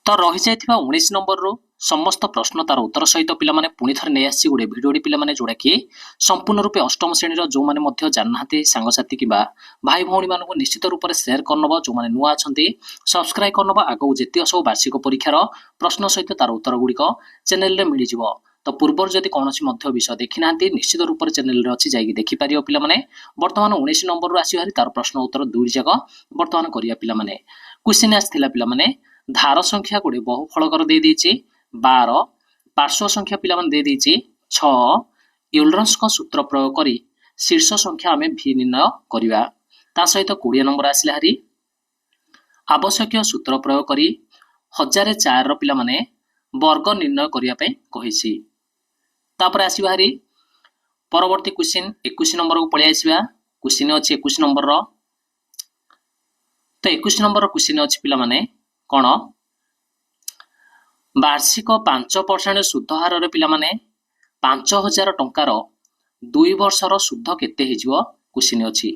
तो रही जाइथिबा 19 नंबर रो समस्त प्रश्न तार उत्तर सहित पिला माने पुणी थरे नै आसी गुडे भिडियोडी पिला माने जोडा कि संपूर्ण रूपे अष्टम श्रेणी रो जो माने मध्य जाननाते सांगसाथी किबा भाई भौणी मानको निश्चित रूप से शेयर करनबो जो माने नुआ अछंती सब्सक्राइब करनबो आगो जेतिय सब वार्षिक परीक्षार प्रश्न सहित तार उत्तर गुडीको चैनल रे मिलि जिवो। तो पूर्वर जदि कोनोसी मध्य विषय देखि नांती निश्चित रूप से चैनल रे अछि जाई देखि पारियो पिला माने। वर्तमान 19 नंबर रो आसी हरि तार प्रश्न उत्तर दुई जग वर्तमान करिया पिला माने। क्वेश्चन आस्थिला पिला माने धार संख्या गुडे बहुफलकर दे देछि 12 पार्श्व संख्या पिला माने दे देछि 6 यूलरस को सूत्र प्रयोग करी शीर्ष संख्या आमे भी निर्णय करिवा। ता सहित 20 नंबर आसिला हरि आवश्यक सूत्र प्रयोग करी 1004 रो पिला माने वर्ग निर्णय करिया पे कहिछि। तापर आसिबा हरि परवर्ती क्वेश्चन 21 नंबर को पळि आसिबा। क्वेश्चन अछि 21 नंबर रो। तो 21 नंबर रो क्वेश्चन अछि पिला माने कोन वार्षिक 5% सुध हार रे पिला माने 5000 टंकार 2 वर्षर सुध केते हिजो क्वेश्चन अछि।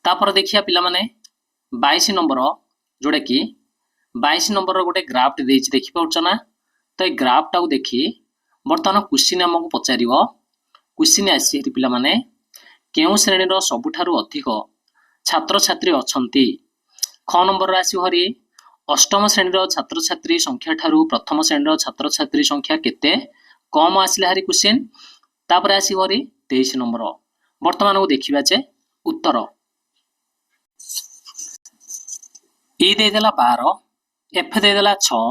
तापर देखिया पिला माने 22 नंबर जोडे कि 22 नंबर गोटे ग्राफ देछि देखि पाउछ ना। तो ए ग्राफ टाउ देखि वर्तमान क्वेश्चन हमकु पचारिबो। क्वेश्चन आसी पिला माने केउ श्रेणी रो सबुठारु अधिक छात्र छात्री अछंती। ख नंबर आसी हरि अष्टम श्रेणी रो छात्र छात्री संख्या ठारू प्रथम श्रेणी रो छात्र छात्री संख्या केते कम आसिला हरि क्वेश्चन। तापर आसी हरि 23 नंबर वर्तमान को देखिबा जे उत्तर ई दे देला 12 एफ दे देला 6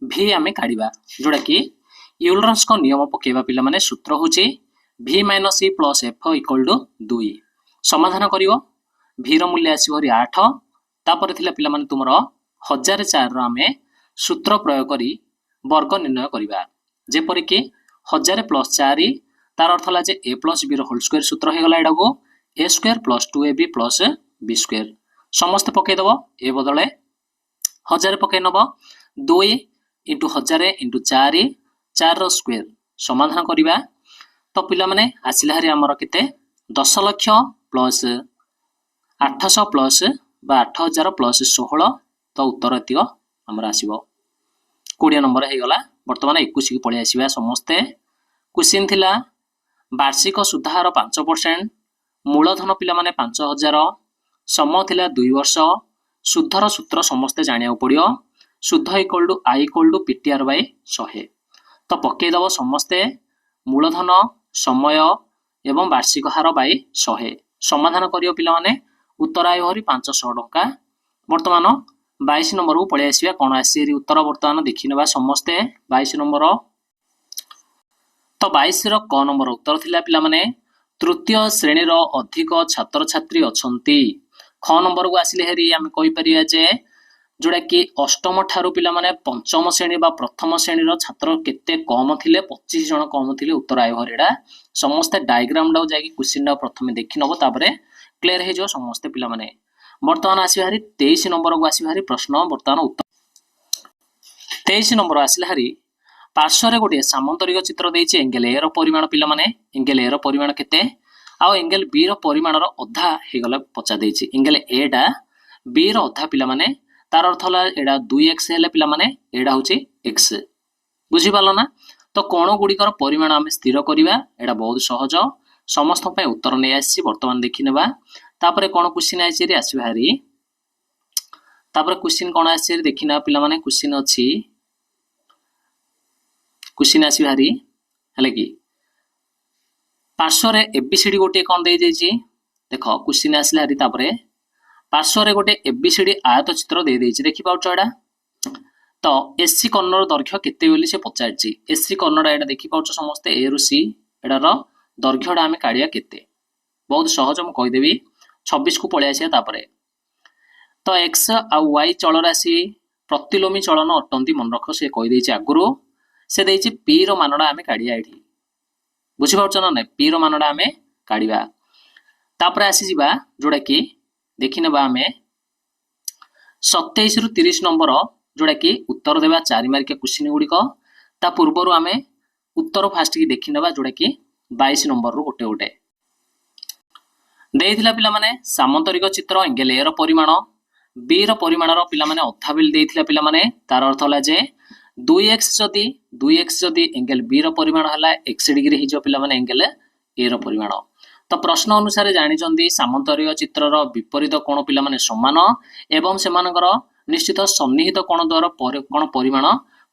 भी आमे काढिबा जोडा कि यूलरस को नियम पकेबा पिला माने सूत्र होची v - e + f = 2 समाधान करिवो। v रो मूल्य आसी हरि 8 तापर थिला पिला माने तुमरो 1004 रो आमे सूत्र प्रयोग करी वर्ग निर्णय करिबा। जेपरि कि 1000 + 4 तार अर्थ होला जे a + b रो होल स्क्वायर सूत्र हे गला एडा को a² + 2ab + b²। समस्त पके दबो ए बदले 1000 पके नबो 2 * 1000 * 4 4 रो स्क्वायर समाधान करिबा। तो पिला माने आसिला हरि हमर केते 10 लाख प्लस 800 प्लस बा 8000 प्लस 16 तो उत्तर एतियो हमर आसीबो 20 नंबर हे गला। वर्तमान 21 की पळि आसीबा समस्ते। क्वेश्चन थिला वार्षिक सुधार 5% मूलधन पिला माने 5000 समय थिला 2 वर्ष सुधर सूत्र समस्ते जानिया पड़ियो सुध = I = PTR/100। तो पके दबो समस्ते मूलधन समय एवं वार्षिक हार बाय 100 समाधान करियो पिला माने उत्तर आय हरि 500 टंका। वर्तमान 22 नंबर को पळि आसीबा कोन आसी उत्तर वर्तमान देखिनबा समस्ते 22 नंबर। तो 22 रो क नंबर उत्तर थिला पिला माने तृतीय श्रेणी रो अधिक छात्र छात्री अछंती। ख नंबर को आसिले हेरी हम कहि परिया जे जोडा कि अष्टम ठारू पिला माने पंचम श्रेणी बा प्रथम श्रेणी रो छात्र केते कम थिले 25 जन कम थिले उत्तर आय हरिडा। समस्त डायग्राम डाउ जाकी क्वेश्चन डा प्रथमे देखिनबो तापरे क्लियर हे जो समस्त पिला माने। वर्तमान आसी हरि 23 नंबर को आसी हरि प्रश्न वर्तमान उत्तर 23 नंबर आसिला हरि पार्श्व रे गोटे सामांतरिक चित्र देछि एंगल ए रो परिमाण पिला माने एंगल ए रो परिमाण केते आ एंगल बी रो परिमाण रो अधा हे गला पचा देछि। एंगल ए डा बी रो अधा पिला माने तार अर्थ होला एडा 2x हेले पिला माने एडा होछि x बुझि पालो ना। तो कोण गुडी कर परिमाण आमे स्थिर करिवा एडा बहुत सहज समस्त पे उत्तर नै आसी वर्तमान देखिनेबा। तापरे कोण क्वेश्चन आसी रे आसी भारी तापरे क्वेश्चन कोण आसी रे देखिना पिला माने क्वेश्चन अछि क्वेश्चन आसी भारी हले कि पार्श्व रे एबीसीडी गोटे कोन दे जेछि देखो क्वेश्चन आसीला हरि तापरे पार्श्व रे गोटे एबीसीडी आयत चित्र दे देछि देखि पाउछ एडा। तो एससी कर्णर दैर्घ्य केते बोली से पचारछि एससी कर्णर एडा देखि पाउछ समस्त ए रु सी एडा रो दैर्घ्यडा आमे काढिया केते बहुत सहज हम कहि देबी 26 को पळे आसिया तापरे। तो x आ y चल राशि प्रतिलोमी चलन अटंती मन रख से कहि देछि आगुरो से देछि p रो मानडा आमे काढिया एठी बुझि पाउछ ना नै p रो मानडा आमे काढिबा। तापरे आसी जिबा जोडा कि देखिनेबा आमे 27 रु 30 नंबर जोडा कि उत्तर देबा 4 मार्किया क्वेश्चन गुडी को ता पूर्वरु आमे उत्तर फास्ट की देखिनेबा जोडा कि 22 नंबर रु गोटे गोटे देइथिला पिला माने सामांतरिक चित्र एंगल ए रो परिमाण बी रो परिमाणर पिला माने अधा बेल देइथिला पिला माने तार अर्थ होला जे 2x जदि एंगल बी रो परिमाण हला x डिग्री हि जो पिला माने एंगल ए रो परिमाण। तो प्रश्न अनुसार जानिचंदी सामंतरिक चित्रर विपरीत कोण पिला माने समान एवं सेमानकर निश्चित सन्निहित कोण द्वारा कोण परिमाण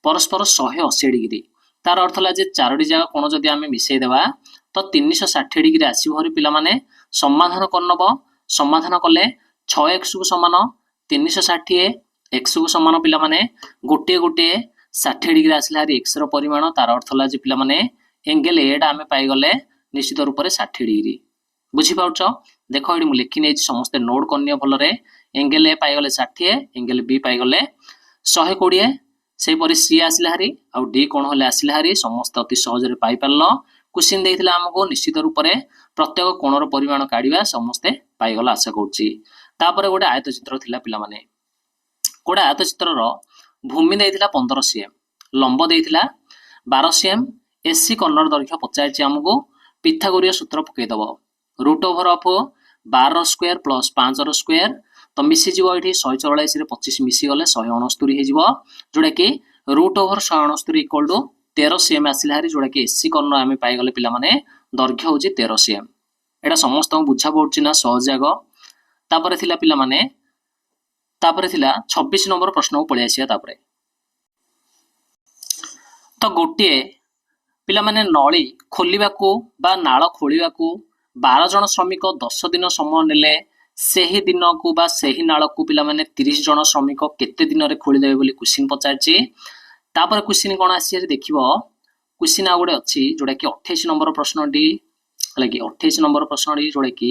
परस्पर 180 डिग्री। तार अर्थ होला जे चारोटी जागा कोण जदि आमे मिसै देबा तो 360 डिग्री आसी भरी पिला माने समाधान करनब। समाधान कले 6x को समान 360 x को समान पिला माने गोटे गोटे 60 डिग्री आसला हारी x रो परिमाण। तार अर्थ होला जे पिला माने एंगल ए डा आमे पाई गले निश्चित रूप से 60 डिग्री। बुझी पाउछ? देखो एडी मु लिखि नै समस्त नोट करनियो भलरे। एंगल ए पाई गले 60, एंगल बी पाई गले 120, से परि सी आसला हारी आ डी कोण होले आसला हारी समस्त अति सहज रे पाई परलो। क्वेश्चन देइथिला हमको निश्चित रूप से प्रत्येक कोणर परिमाण काढिबा समस्ते पाई गला आशा करछि। तापरे गोटे आयत चित्र थिला पिला माने गोटे आयत चित्र रो भूमि देइथिला 15 cm, लंब देइथिला 12 cm, एसी कर्नर दैर्घ्य पचारछि हमको। पिथागोरीय सूत्र पकई दबो root over of 12 square plus 5 रो स्क्वायर। तो मिसी जीवो एठी 144 रे 25 मिसी गले 169 हे जीवो, जोडा कि root over 169 equal to 13 cm आसिला हारी, जोडा कि एसी कर्नर आमे पाई गले पिला माने दैर्घ्य होची 13 cm। एटा समस्त बुझा पड़छि ना सहज जागो। तापरे थिला पिला माने तापरे थिला 26 नंबर प्रश्न को पळि आसिया। तापरे तो गोटे पिला माने नळी खोलिबाकू बा नाळ खोलिबाकू 12 जन श्रमिक 10 दिन समय नेले सेही दिन को बा सेही नाळ को पिला माने 30 जन श्रमिक केते दिन रे खोली देबे बोली क्वेश्चन पचारछि। तापर क्वेश्चन कोन आसी देखिबो। क्वेश्चन आ गुडे अछि जोडा कि 28 नंबर प्रश्न डी लागि 28 नंबर प्रश्न डी जोडा कि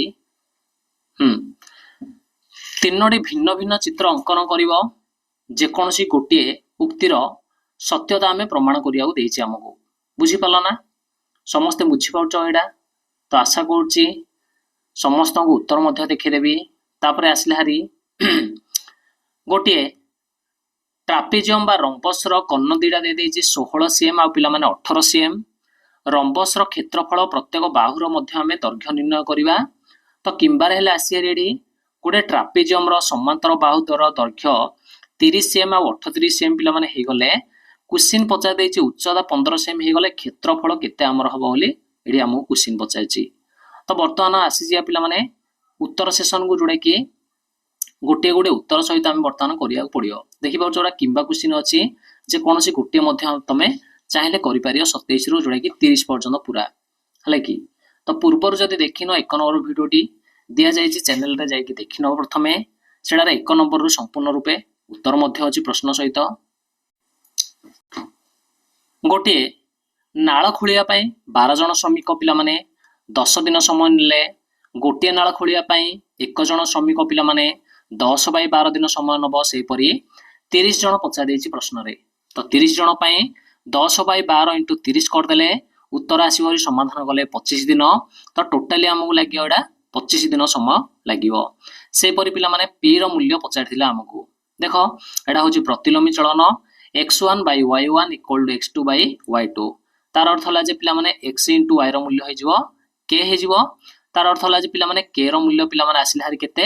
तीनोटी भिन्न भिन्न चित्र अंकन करिवो। जे कोनसी गोटे उक्तिर सत्यता आमे प्रमाण करियाउ देइछि हमको। बुझी पालो ना? समस्त बुझी पाउछ एडा? तो आशा करछि समस्त को उत्तर मध्य देखि देबी। तापरे आसले हारी गोटे ट्रापेजियम बा रम्बस रो कर्ण दीटा दे देइछि 16 cm आ पिला माने 18 cm। रम्बस रो क्षेत्रफल प्रत्येक बाहुर मध्य आमे दैर्घ्य निर्णय करिबा। तो किंबार हेले आसी रेडी गोटे ट्रापेजियम रो समांतर बाहु द्वारा दैर्घ्य 30 cm आ 38 cm पिला माने हे गले। क्वेश्चन पचा देछि उच्चता 15 cm हे गले क्षेत्रफल केते हमर हबो बोली एडी हमहु क्वेश्चन पचाइछि। तो वर्तमान आसी जिया पिला माने उत्तर सेशन को जोडे कि गोटे गोटे उत्तर सहित आमे वर्तमान करिया पड़ियो। देखि पाउ जोडा किंबा क्वेश्चन अछि जे कोनोसी गोटे मध्य तमे चाहिले करि पारियो 27 रो जोडा कि 30 पर्यंत पूरा हले कि। तो पूर्वर जदि देखिनो 1 नंबर वीडियोटी दिया जाइछि चैनल रे जाई कि देखिनो प्रथमे सेडारे 1 नंबर रो संपूर्ण रूपे उत्तर मध्य अछि प्रश्न सहित। गोटे नाळ खोलिया पई 12 जन श्रमिक पिला माने 10 दिन समय नेले। गोटे नाळ खोलिया पई 1 जन श्रमिक पिला माने 10 बाय 12 दिन समय नबो। सेही परी 30 जन पचा देछि प्रश्न रे। तो 30 जन पई 10 बाय 12 इंटू 30 कर देले उत्तर आसीबो। समाधान गले 25 दिन। तो टोटली हमकु लागियो एडा 25 दिन समय लागियो। से परी पिला माने p रो मूल्य पचारथिला हमकु। देखो एडा होची प्रतिलोमी चलन x1 by y1 equal to x2 by y2। तार अर्थ होला जे पिला माने x into y रो मूल्य हे जिवो k हे जिवो। तार अर्थ होला जे पिला माने k रो मूल्य पिला माने आसिला हारी केते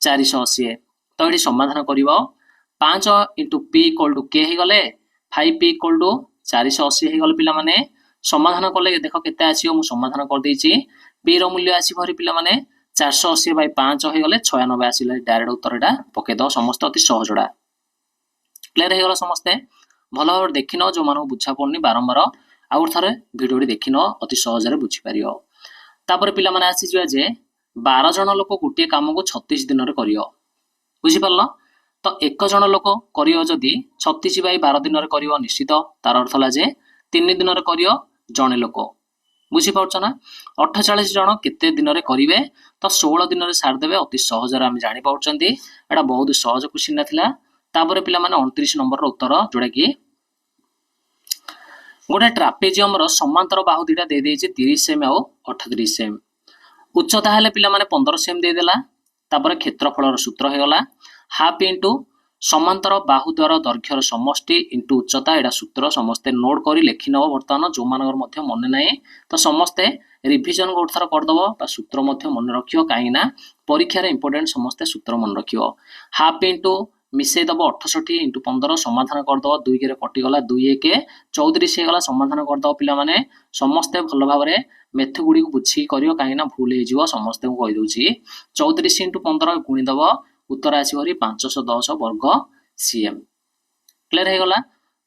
480। तो एडी समाधान करिवो 5 into p equal to k हे गले 5p equal to 480 हे गले। पिला माने समाधान करले देखो केते आसीयो मु समाधान कर देछि। p रो मूल्य आसी भरी पिला माने 480 by 5 हे गले 96 आसिला। डायरेक्ट उत्तर एटा पके दो समस्त अति सहजडा। क्लियर हे गला समस्ते भलो भाबरे देखिनो जो मानो बुझा पड़नी बारंबार आउर थारे वीडियोटी देखिनो अति सहज रे बुझी पारियो। तापर पिला माने आसी जिया जे 12 जन लोक गुटे काम को 36 दिन रे करियो। बुझी पारलो? तो 1 जन लोक करियो जदी 36 बाय 12 दिन रे करियो निश्चित तार अर्थ ला जे 3 दिन रे करियो जने लोक। बुझी पाउछ ना? 48 जन केते दिन रे करिवे तो 16 दिन रे सार देबे। अति सहज रे हम जानि पाउछंती एटा बहुत सहज क्वेश्चन नथिला। तापर पिला माने 29 नंबर रो उत्तर जोडा कि गोटे ट्रापेजियम रो समांतर बाहु दिटा दे देछि 30 cm आ 38 cm। उच्चता हेले पिला माने 15 cm दे देला। तापर क्षेत्रफल रो सूत्र हे गला हाफ इनटू समांतर बाहु द्वारा दैर्घ्यर समष्टि इनटू उच्चता। एडा सूत्र समस्ते नोट करी लेखि नबो। वर्तमान जो मानकर मध्य मन नै तो समस्ते रिवीजन गोट थरा कर दबो बा सूत्र मध्य मन रखियो। काई ना परीक्षार इंपोर्टेंट समस्ते सूत्र मन रखियो हाफ इंटू मिसई दब 68 इंटू 15 समाधान करदब 2 के कटिगला 2 1 34 गला समाधान करदब पिला माने समस्ते भल भाव मेथ गुड़ी को बुझी करियो कहीं ना भूल हो समस्ते को कहि दउची 34 इंटू 15 गुणी दब उत्तर आसी 510 वर्ग सीएम क्लियर है गला।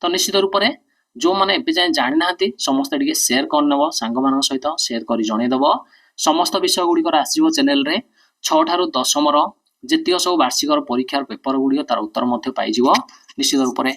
तो निश्चित रूप से जो मैंने एबे जाए जानि नाहंती समस्त टिके शेयर करनबो सांग मान सहित शेयर करी जणे दबो समस्त विषय गुड़ी कर आसीबो चैनल रे 6 ठारू 10 जितिक सब वार्षिक परीक्षार पेपर गुड़ी तार उत्तर मध्य पाइजिवो निश्चित रूप से